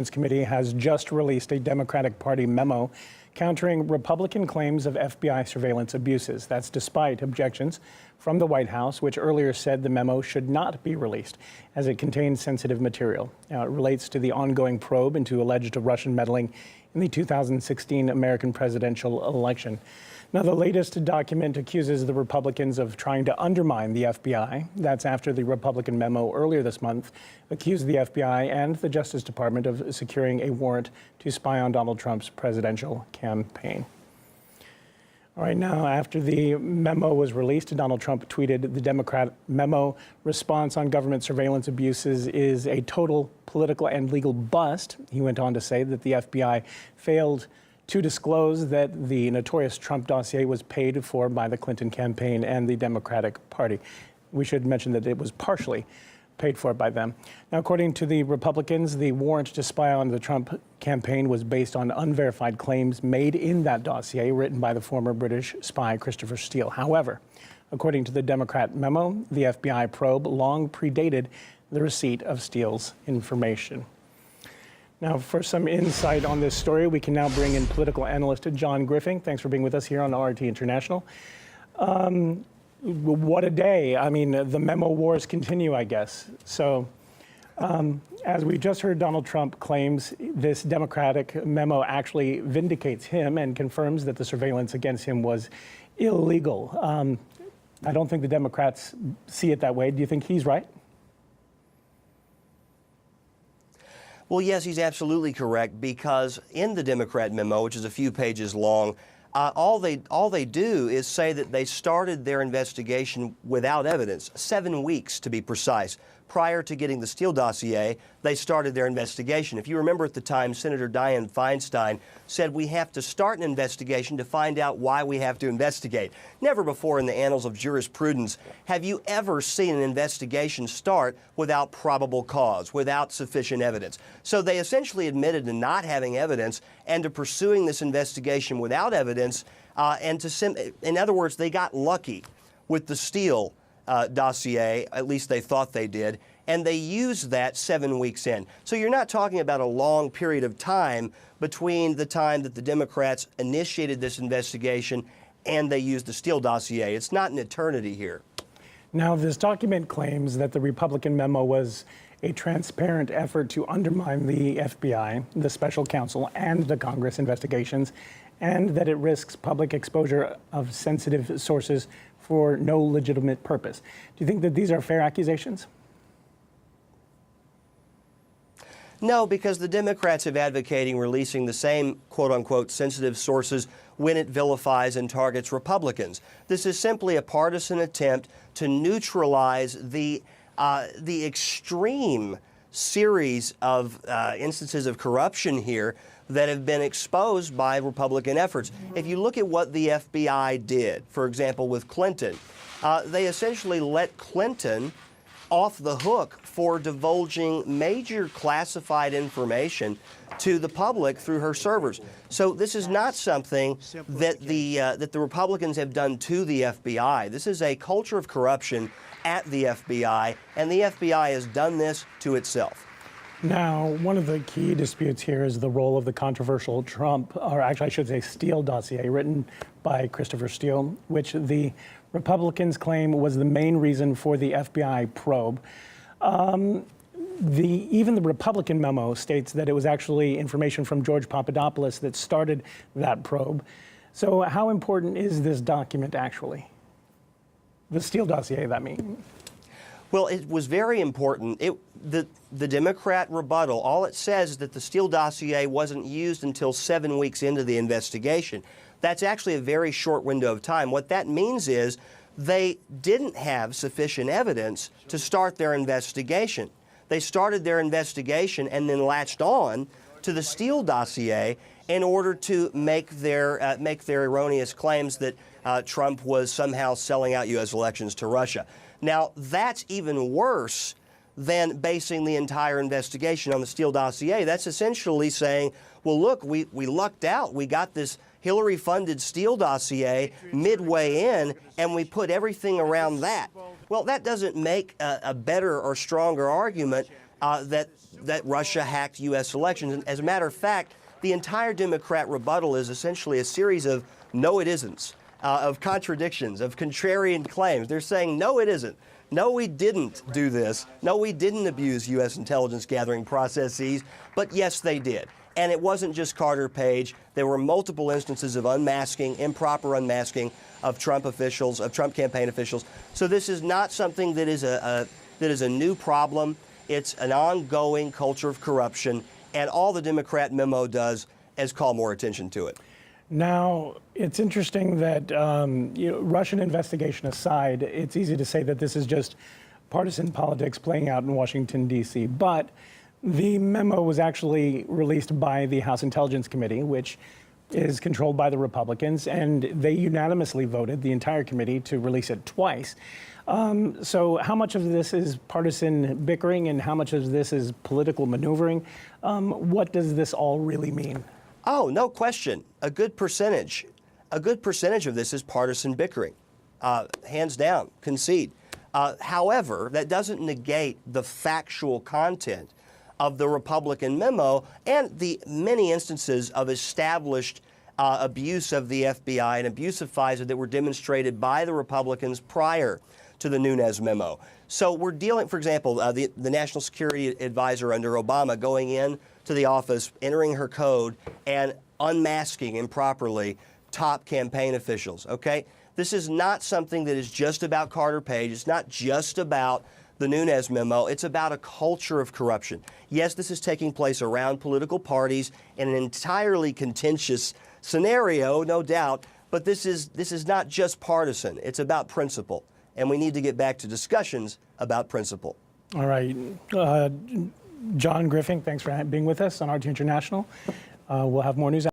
Committee has just released a Democratic Party memo countering Republican claims of FBI surveillance abuses. That's despite objections from the White House, which earlier said the memo should not be released as it contains sensitive material. Now, it relates to the ongoing probe into alleged Russian meddling in the 2016 American presidential election. Now, the latest document accuses the Republicans of trying to undermine the FBI. That's after the Republican memo earlier this month accused the FBI and the Justice Department of securing a warrant to spy on Donald Trump's presidential campaign. All right, now, after the memo was released, Donald Trump tweeted, "The Democrat memo response on government surveillance abuses is a total political and legal bust." He went on to say that the FBI failed to disclose that the notorious Trump dossier was paid for by the Clinton campaign and the Democratic Party. We should mention that it was partially paid for by them. Now, according to the Republicans, the warrant to spy on the Trump campaign was based on unverified claims made in that dossier written by the former British spy Christopher Steele. However, according to the Democrat memo, the FBI probe long predated the receipt of Steele's information. Now, for some insight on this story, we can now bring in political analyst John Griffin. Thanks for being with us here on RT International. What a day. I mean, the memo wars continue, I guess. So, as we just heard, Donald Trump claims this Democratic memo actually vindicates him and confirms that the surveillance against him was illegal. I don't think the Democrats see it that way. Do you think he's right? Well, yes, he's absolutely correct, because in the Democrat memo, which is a few pages long, all they do is say that they started their investigation without evidence, 7 weeks to be precise. Prior to getting the Steele dossier, they started their investigation. If you remember at the time, Senator Dianne Feinstein said we have to start an investigation to find out why we have to investigate. Never before in the annals of jurisprudence have you ever seen an investigation start without probable cause, without sufficient evidence. So they essentially admitted to not having evidence and to pursuing this investigation without evidence, in other words, they got lucky with the Steele dossier, at least they thought they did, and they used that 7 weeks in. So you're not talking about a long period of time between the time that the Democrats initiated this investigation and they used the Steele dossier. It's not an eternity here. Now, this document claims that the Republican memo was a transparent effort to undermine the FBI, the special counsel, and the Congress investigations, and that it risks public exposure of sensitive sources for no legitimate purpose. Do you think that these are fair accusations? No, because the Democrats have advocating releasing the same quote-unquote sensitive sources when it vilifies and targets Republicans. This is simply a partisan attempt to neutralize the extreme series of instances of corruption here that have been exposed by Republican efforts. If you look at what the FBI did, for example, with Clinton, they essentially let Clinton off the hook for divulging major classified information to the public through her servers. So this is not something that the Republicans have done to the FBI. This is a culture of corruption at the FBI, and the FBI has done this to itself. Now, one of the key disputes here is the role of the controversial Trump, or actually I should say Steele dossier, written by Christopher Steele, which the Republicans claim was the main reason for the FBI probe. Even the Republican memo states that it was actually information from George Papadopoulos that started that probe. So how important is this document actually? The Steele dossier, that means. Well, it was very important. The Democrat rebuttal, all it says is that the Steele dossier wasn't used until 7 weeks into the investigation. That's actually a very short window of time. What that means is they didn't have sufficient evidence to start their investigation. They started their investigation and then latched on to the Steele dossier in order to make their erroneous claims that Trump was somehow selling out U.S. elections to Russia. Now, that's even worse than basing the entire investigation on the Steele dossier. That's essentially saying, well, look, we lucked out. We got this Hillary-funded Steele dossier midway in, and we put everything around that. Well, that doesn't make a better or stronger argument that Russia hacked U.S. elections. And as a matter of fact, the entire Democrat rebuttal is essentially a series of no it isn't, of contradictions, of contrarian claims. They're saying, no, it isn't. No, we didn't do this. No, we didn't abuse U.S. intelligence gathering processes. But yes, they did. And it wasn't just Carter Page. There were multiple instances of unmasking, improper unmasking of Trump officials, of Trump campaign officials. So this is not something that is a new problem. It's an ongoing culture of corruption. And all the Democrat memo does is call more attention to it. Now, it's interesting that Russian investigation aside, it's easy to say that this is just partisan politics playing out in Washington, D.C. But the memo was actually released by the House Intelligence Committee, which is controlled by the Republicans, and they unanimously voted, the entire committee, to release it twice. So how much of this is partisan bickering and how much of this is political maneuvering? What does this all really mean? Oh, no question. A good percentage of this is partisan bickering. Hands down, concede. However, that doesn't negate the factual content of the Republican memo and the many instances of established abuse of the FBI and abuse of FISA that were demonstrated by the Republicans prior to the Nunes memo. So we're dealing, for example, the National Security Advisor under Obama going in to the office, entering her code, and unmasking improperly top campaign officials, okay? This is not something that is just about Carter Page. It's not just about the Nunes memo. It's about a culture of corruption. Yes, this is taking place around political parties in an entirely contentious scenario, no doubt, but this is not just partisan. It's about principle, and we need to get back to discussions about principle. All right. John Griffin, thanks for being with us on RT International. We'll have more news.